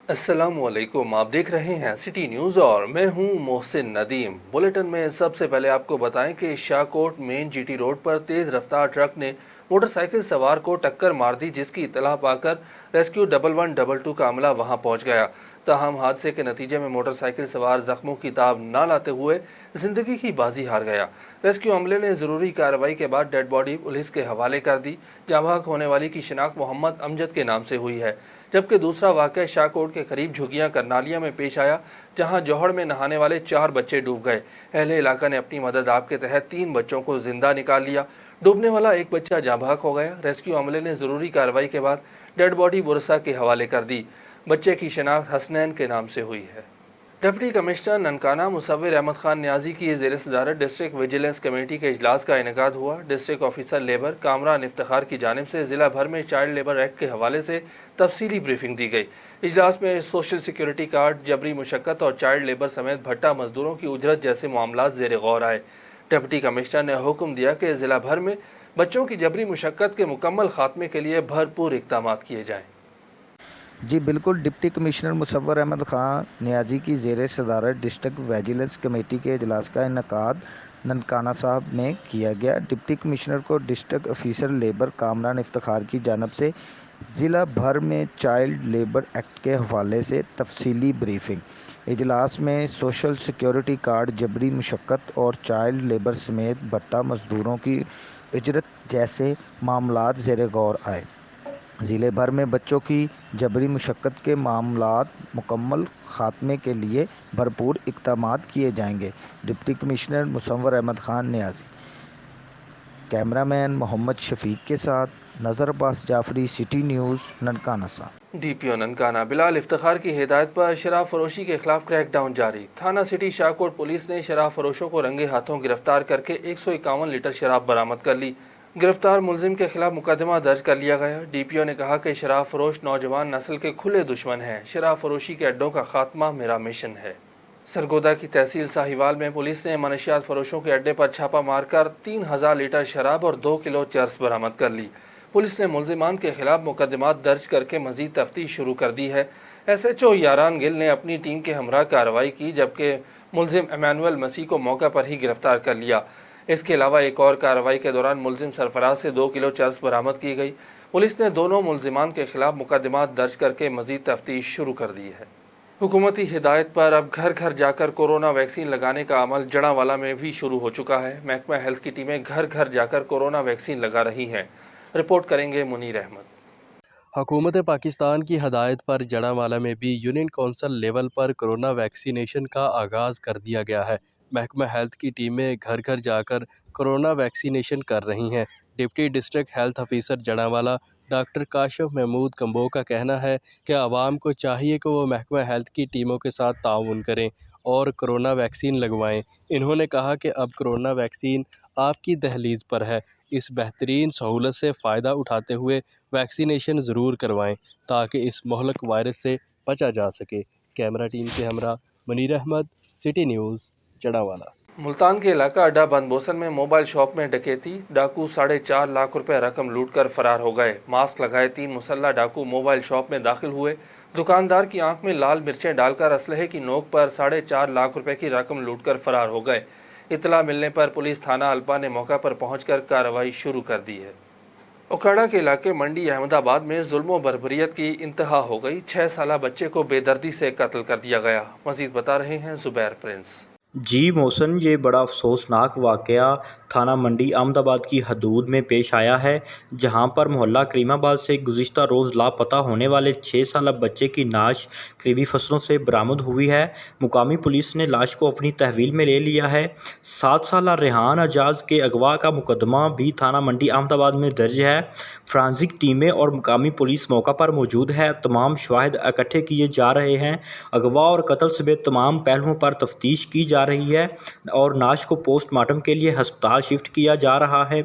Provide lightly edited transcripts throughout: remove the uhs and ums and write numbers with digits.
السلام علیکم، آپ دیکھ رہے ہیں سٹی نیوز اور میں ہوں محسن ندیم۔ بلیٹن میں سب سے پہلے آپ کو بتائیں کہ شاہکوٹ مین جی ٹی روڈ پر تیز رفتار ٹرک نے موٹر سائیکل سوار کو ٹکر مار دی، جس کی اطلاع پا کر ریسکیو 1122 کا عملہ وہاں پہنچ گیا۔ تاہم حادثے کے نتیجے میں موٹر سائیکل سوار زخموں کی تاب نہ لاتے ہوئے زندگی کی بازی ہار گیا۔ ریسکیو عملے نے ضروری کارروائی کے بعد ڈیڈ باڈی پولیس کے حوالے کر دی۔ جاں بحق ہونے والی کی شناخت محمد امجد کے نام سے ہوئی ہے، جبکہ دوسرا واقعہ شاہکوٹ کے قریب جھگیاں کرنالیہ میں پیش آیا، جہاں جوہر میں نہانے والے 4 بچے ڈوب گئے۔ اہل علاقہ نے اپنی مدد آپ کے تحت 3 بچوں کو زندہ نکال لیا۔ ڈوبنے والا ایک بچہ جاں بحق ہو گیا۔ ریسکیو عملے نے ضروری کارروائی کے بعد ڈیڈ باڈی ورثاء کے حوالے کر دی۔ بچے کی شناخت حسنین کے نام سے ہوئی ہے۔ ڈپٹی کمشنر ننکانہ مصور احمد خان نیازی کی زیر صدارت ڈسٹرکٹ ویجیلنس کمیٹی کے اجلاس کا انعقاد ہوا۔ District officer labour Kamran Iftikhar کی جانب سے ضلع بھر میں چائلڈ لیبر ایکٹ کے حوالے سے تفصیلی بریفنگ دی گئی۔ اجلاس میں سوشل سیکیورٹی کارڈ، جبری مشقت اور چائلڈ لیبر سمیت بھٹا مزدوروں کی اجرت جیسے معاملات زیر غور آئے۔ ڈپٹی کمشنر نے حکم دیا کہ ضلع بھر میں بچوں کی جبری مشقت کے مکمل خاتمے کے لیے بھرپور اقدامات کیے جائیں۔ جی بالکل، ڈپٹی کمشنر مصور احمد خان نیازی کی زیر صدارت ڈسٹرکٹ ویجیلنس کمیٹی کے اجلاس کا انعقاد ننکانہ صاحب میں کیا گیا۔ ڈپٹی کمشنر کو district officer labour Kamran Iftikhar کی جانب سے ضلع بھر میں چائلڈ لیبر ایکٹ کے حوالے سے تفصیلی بریفنگ۔ اجلاس میں سوشل سیکیورٹی کارڈ، جبری مشقت اور چائلڈ لیبر سمیت بھٹا مزدوروں کی اجرت جیسے معاملات زیر غور آئے۔ ضلع بھر میں بچوں کی جبری مشقت کے معاملات مکمل خاتمے کے لیے بھرپور اقدامات کیے جائیں گے۔ ڈپٹی کمشنر مصور احمد خان نیازی۔ کیمرہ مین محمد شفیق کے ساتھ نذر عباس جعفری، سٹی نیوز، ننکانہ صاحب۔ ڈی پی او ننکانہ بلال افتخار کی ہدایت پر شراب فروشی کے خلاف کریک ڈاؤن جاری۔ تھانہ سٹی شاہکوٹ پولیس نے شراب فروشوں کو رنگے ہاتھوں گرفتار کر کے 151 لیٹر شراب برآمد کر لی۔ گرفتار ملزم کے خلاف مقدمہ درج کر لیا گیا۔ ڈی پی او نے کہا کہ شراب فروش نوجوان نسل کے کھلے دشمن ہیں۔ شراب فروشی کے اڈوں کا خاتمہ میرا مشن ہے۔ سرگودا کی تحصیل ساہیوال میں پولیس نے منشیات فروشوں کے اڈے پر چھاپہ مار کر 3000 لیٹر شراب اور 2 کلو چرس برآمد کر لی۔ پولیس نے ملزمان کے خلاف مقدمات درج کر کے مزید تفتیش شروع کر دی ہے۔ ایس ایچ او یاران گل نے اپنی ٹیم کے ہمراہ کارروائی کی، جبکہ ملزم ایمانویل مسیح کو موقع پر ہی گرفتار کر لیا۔ اس کے علاوہ ایک اور کارروائی کے دوران ملزم سرفراز سے 2 کلو چرس برآمد کی گئی۔ پولیس نے دونوں ملزمان کے خلاف مقدمات درج کر کے مزید تفتیش شروع کر دی ہے۔ حکومتی ہدایت پر اب گھر گھر جا کر کورونا ویکسین لگانے کا عمل جڑاوالا میں بھی شروع ہو چکا ہے۔ محکمہ ہیلتھ کی ٹیمیں گھر گھر جا کر کورونا ویکسین لگا رہی ہیں۔ رپورٹ کریں گے منیر احمد۔ حکومت پاکستان کی ہدایت پر جڑاوالا میں بھی یونین کونسل لیول پر کورونا ویکسینیشن کا آغاز کر دیا گیا ہے۔ محکمہ ہیلتھ کی ٹیمیں گھر گھر جا کر کورونا ویکسینیشن کر رہی ہیں۔ Deputy district health officer Jaranwala doctor Kashif Mahmood Kamboh کا کہنا ہے کہ عوام کو چاہیے کہ وہ محکمہ ہیلتھ کی ٹیموں کے ساتھ تعاون کریں اور کورونا ویکسین لگوائیں۔ انہوں نے کہا کہ اب کورونا ویکسین آپ کی دہلیز پر ہے۔ اس بہترین سہولت سے فائدہ اٹھاتے ہوئے ویکسینیشن ضرور کروائیں تاکہ اس مہلک وائرس سے بچا جا سکے۔ کیمرہ ٹیم کے ہمراہ منیر احمد، سٹی نیوز، جڑاوالا۔ ملتان کے علاقہ اڈا بند بوسن میں موبائل شاپ میں ڈکیتی، ڈاکو 4.5 لاکھ روپے رقم لوٹ کر فرار ہو گئے۔ ماسک لگائے 3 مسلح ڈاکو موبائل شاپ میں داخل ہوئے۔ دکاندار کی آنکھ میں لال مرچیں ڈال کر اسلحے کی نوک پر 4.5 لاکھ روپے کی رقم لوٹ کر فرار ہو گئے۔ اطلاع ملنے پر پولیس تھانہ الپا نے موقع پر پہنچ کر کارروائی شروع کر دی ہے۔ اوکھاڑا کے علاقے منڈی احمد آباد میں ظلم و بربریت کی انتہا ہو گئی۔ 6 سالہ بچے کو بے دردی سے قتل کر دیا گیا۔ مزید بتا رہے ہیں زبیر پرنس۔ جی محسن، یہ بڑا افسوسناک واقعہ تھانہ منڈی احمد آباد کی حدود میں پیش آیا ہے، جہاں پر محلہ کریم آباد سے گزشتہ روز لاپتہ ہونے والے 6 سالہ بچے کی نعش قریبی فصلوں سے برآمد ہوئی ہے۔ مقامی پولیس نے لاش کو اپنی تحویل میں لے لیا ہے۔ 7 سالہ ریحان اعجاز کے اغوا کا مقدمہ بھی تھانہ منڈی احمد آباد میں درج ہے۔ فرانزک ٹیمیں اور مقامی پولیس موقع پر موجود ہے۔ تمام شواہد اکٹھے کیے جا رہے ہیں۔ اغوا اور قتل سمیت تمام پہلوؤں پر تفتیش کی جا رہی ہے اور نعش کو پوسٹ مارٹم کے لیے ہسپتال شفٹ کیا جا رہا ہے۔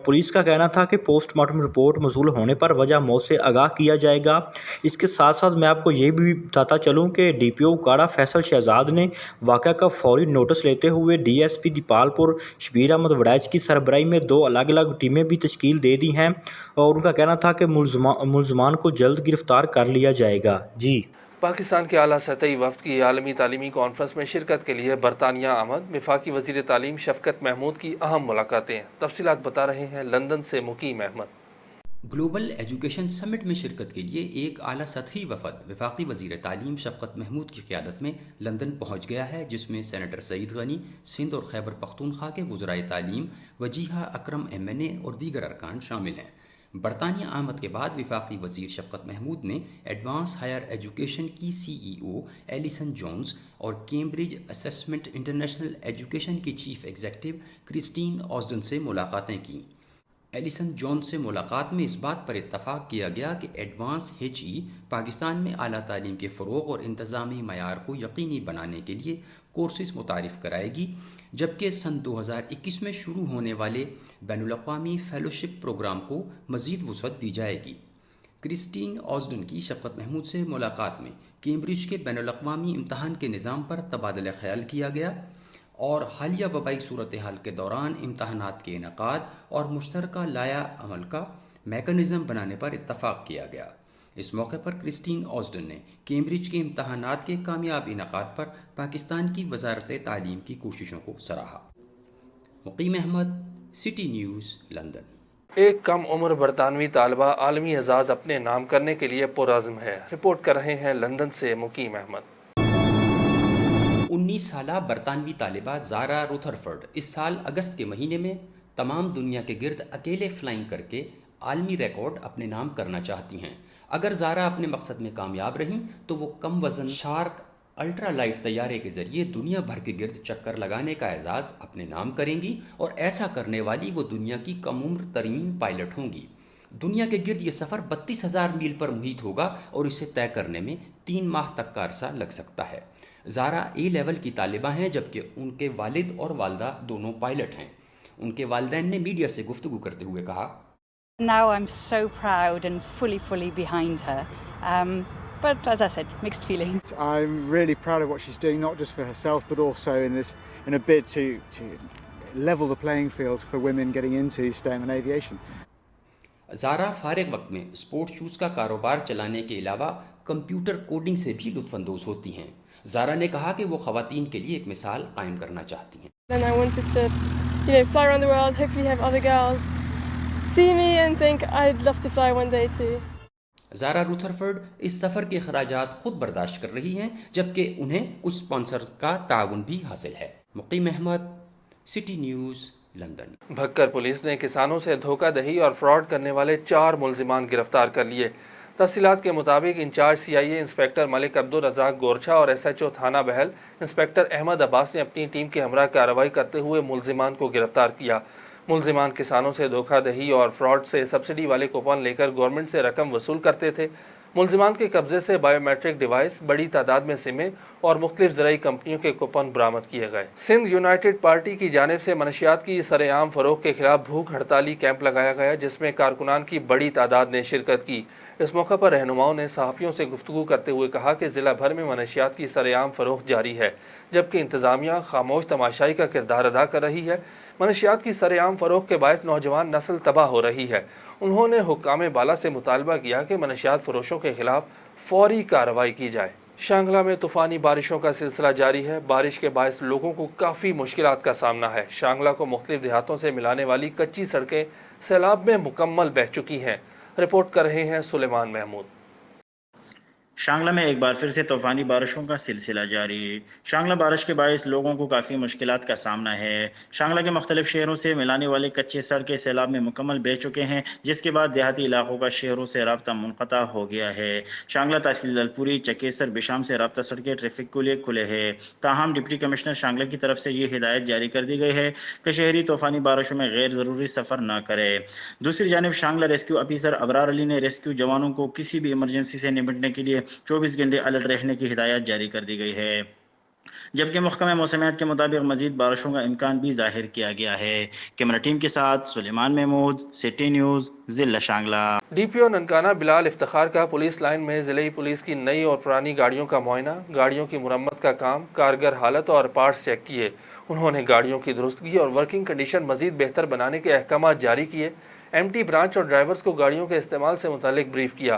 پولیس کا کہنا تھا کہ پوسٹ مارٹم رپورٹ موصول ہونے پر وجہ موت سے آگاہ کیا جائے گا۔ اس کے ساتھ ساتھ میں آپ کو یہ بھی بتاتا چلوں کہ ڈی پی او اوکھاڑا فیصل شہزاد نے واقعہ کا فوری نوٹس لیتے ہوئے ڈی ایس پی دیپال پور شبیر احمد وڑائچ کی سربراہی میں 2 الگ الگ ٹیمیں بھی تشکیل دے دی ہیں اور ان کا کہنا تھا کہ ملزمان کو جلد گرفتار کر لیا جائے گا۔ جی پاکستان کے اعلیٰ سطحی وفد کی عالمی تعلیمی کانفرنس میں شرکت کے لیے برطانیہ آمد، وفاقی وزیر تعلیم شفقت محمود کی اہم ملاقاتیں۔ تفصیلات بتا رہے ہیں لندن سے مقیم احمد۔ گلوبل ایجوکیشن سمٹ میں شرکت کے لیے ایک اعلیٰ سطحی وفد وفاقی وزیر تعلیم شفقت محمود کی قیادت میں لندن پہنچ گیا ہے، جس میں سینیٹر سعید غنی، سندھ اور خیبر پختونخوا کے وزرائے تعلیم، وجیہہ اکرم MNA اور دیگر ارکان شامل ہیں۔ برطانیہ آمد کے بعد وفاقی وزیر شفقت محمود نے ایڈوانس ہائر ایجوکیشن کی CEO ایلیسن جونز اور کیمبرج اسسمنٹ انٹرنیشنل ایجوکیشن کی چیف ایگزیکٹو کرسٹین آسڈن سے ملاقاتیں کیں۔ ایلیسن جونز سے ملاقات میں اس بات پر اتفاق کیا گیا کہ ایڈوانس HE پاکستان میں اعلیٰ تعلیم کے فروغ اور انتظامی معیار کو یقینی بنانے کے لیے کورسز متعارف کرائے گی، جبکہ سن 2021 میں شروع ہونے والے بین الاقوامی فیلوشپ پروگرام کو مزید وسعت دی جائے گی۔ کرسٹین آسڈن کی شفقت محمود سے ملاقات میں کیمبرج کے بین الاقوامی امتحان کے نظام پر تبادلہ خیال کیا گیا اور حالیہ وبائی صورتحال کے دوران امتحانات کے انعقاد اور مشترکہ لائحہ عمل کا میکانزم بنانے پر اتفاق کیا گیا۔ اس موقع پر کرسٹین آسڈن نے کیمبرج کے امتحانات کے کامیاب انعقاد پر پاکستان کی وزارت تعلیم کی کوششوں کو سراہا۔ مقیم احمد، سٹی نیوز، لندن۔ ایک کم عمر برطانوی طالبہ عالمی اعزاز اپنے نام کرنے کے لیے پرعزم ہے۔ رپورٹ کر رہے ہیں لندن سے مقیم احمد۔ 19 سالہ برطانوی طالبہ زارا روتھرفرڈ اس سال اگست کے مہینے میں تمام دنیا کے گرد اکیلے فلائنگ کر کے عالمی ریکارڈ اپنے نام کرنا چاہتی ہیں۔ اگر زارا اپنے مقصد میں کامیاب رہیں تو وہ کم وزن شارک الٹرا لائٹ طیارے کے ذریعے دنیا بھر کے گرد چکر لگانے کا اعزاز اپنے نام کریں گی، اور ایسا کرنے والی وہ دنیا کی کم عمر ترین پائلٹ ہوں گی۔ دنیا کے گرد یہ سفر 32,000 میل پر محیط ہوگا اور اسے طے کرنے میں 3 ماہ تک کا عرصہ لگ سکتا ہے۔ زارا A لیول کی طالبہ ہیں، جبکہ ان کے والد اور والدہ دونوں پائلٹ ہیں۔ ان کے والدین نے میڈیا سے گفتگو کرتے ہوئے کہا، Now I'm so proud and fully behind her. But as I said, mixed feelings. I'm really proud of what she's doing, not just for herself, but also in a bid to level the playing field for women getting into STEM and aviation. زارا فارغ وقت میں sport shoes کا کاروبار چلانے کے علاوہ computer coding سے بھی لطف اندوز ہوتی ہیں۔ زارا نے کہا کہ وہ خواتین کے لیے ایک مثال قائم کرنا چاہتی ہیں۔ Then I wanted to, fly around the world, hopefully have other girls see me and think I'd love to fly one day too. زارا روتھرفرڈ اس سفر کے اخراجات خود برداشت کر رہی ہیں، جبکہ انہیں کچھ سپانسرز کا تعاون بھی حاصل ہے۔ Muqeem Ahmed, city news, London. Bhakkar police نے کسانوں سے دھوکہ دہی اور فراڈ کرنے والے 4 ملزمان گرفتار کر لیے۔ تفصیلات کے مطابق انچارج CIA انسپیکٹر ملک عبدالرزاق گورچھا اور SHO تھانہ بہل انسپیکٹر احمد عباس نے اپنی ٹیم کے ہمراہ کارروائی کرتے ہوئے ملزمان کو گرفتار کیا۔ ملزمان کسانوں سے دھوکہ دہی اور فراڈ سے سبسڈی والے کوپن لے کر گورنمنٹ سے رقم وصول کرتے تھے۔ ملزمان کے قبضے سے بائیو میٹرک ڈیوائس، بڑی تعداد میں سمیں اور مختلف زرعی کمپنیوں کے کوپن برآمد کیے گئے۔ سندھ یونائٹڈ پارٹی کی جانب سے منشیات کی سرِ عام فروخت کے خلاف بھوک ہڑتالی کیمپ لگایا گیا، جس میں کارکنان کی بڑی تعداد نے شرکت کی۔ اس موقع پر رہنماؤں نے صحافیوں سے گفتگو کرتے ہوئے کہا کہ ضلع بھر میں منشیات کی سرِ عام فروخت جاری ہے، جبکہ انتظامیہ خاموش تماشائی کا کردار ادا کر رہی ہے۔ منشیات کی سرِ عام فروخت کے باعث نوجوان نسل تباہ ہو رہی ہے۔ انہوں نے حکام بالا سے مطالبہ کیا کہ منشیات فروشوں کے خلاف فوری کارروائی کی جائے۔ شانگلہ میں طوفانی بارشوں کا سلسلہ جاری ہے۔ بارش کے باعث لوگوں کو کافی مشکلات کا سامنا ہے۔ شانگلہ کو مختلف دیہاتوں سے ملانے والی کچی سڑکیں سیلاب میں مکمل بہہ چکی ہیں۔ رپورٹ کر رہے ہیں سلیمان محمود۔ شانگلہ میں ایک بار پھر سے طوفانی بارشوں کا سلسلہ جاری ہے۔ شانگلہ بارش کے باعث لوگوں کو کافی مشکلات کا سامنا ہے۔ شانگلہ کے مختلف شہروں سے ملانے والے کچے سڑکیں سیلاب میں مکمل بہہ چکے ہیں، جس کے بعد دیہاتی علاقوں کا شہروں سے رابطہ منقطع ہو گیا ہے۔ شانگلہ تحصیل للپوری، چکیسر، بشام سے رابطہ سڑکیں ٹریفک کے لیے کھلے ہیں۔ تاہم ڈپٹی کمشنر شانگلہ کی طرف سے یہ ہدایت جاری کر دی گئی ہے کہ شہری طوفانی بارشوں میں غیر ضروری سفر نہ کرے۔ دوسری جانب شانگلہ ریسکیو آفیسر ابرار علی نے ریسکیو جوانوں کو کسی بھی ایمرجنسی سے نمٹنے کے لیے 24 گھنٹے الرٹ رہنے کی ہدایت جاری کر دی گئی ہے، جبکہ محکمہ موسمیات کے مطابق مزید بارشوں کا امکان بھی ظاہر کیا گیا ہے۔ کیمرہ ٹیم کے ساتھ سلیمان محمود، سٹی نیوز، ضلع شانگلہ۔ DPO ننکانہ بلال افتخار کا پولیس لائن میں ضلعی پولیس کی نئی اور پرانی گاڑیوں کا معائنہ، گاڑیوں کی مرمت کا کام، کارگر حالت اور پارٹس چیک کیے۔ انہوں نے گاڑیوں کی درستگی اور ورکنگ کنڈیشن مزید بہتر بنانے کے احکامات جاری کیے۔ MT برانچ اور ڈرائیورز کو گاڑیوں کے استعمال سے متعلق بریف کیا۔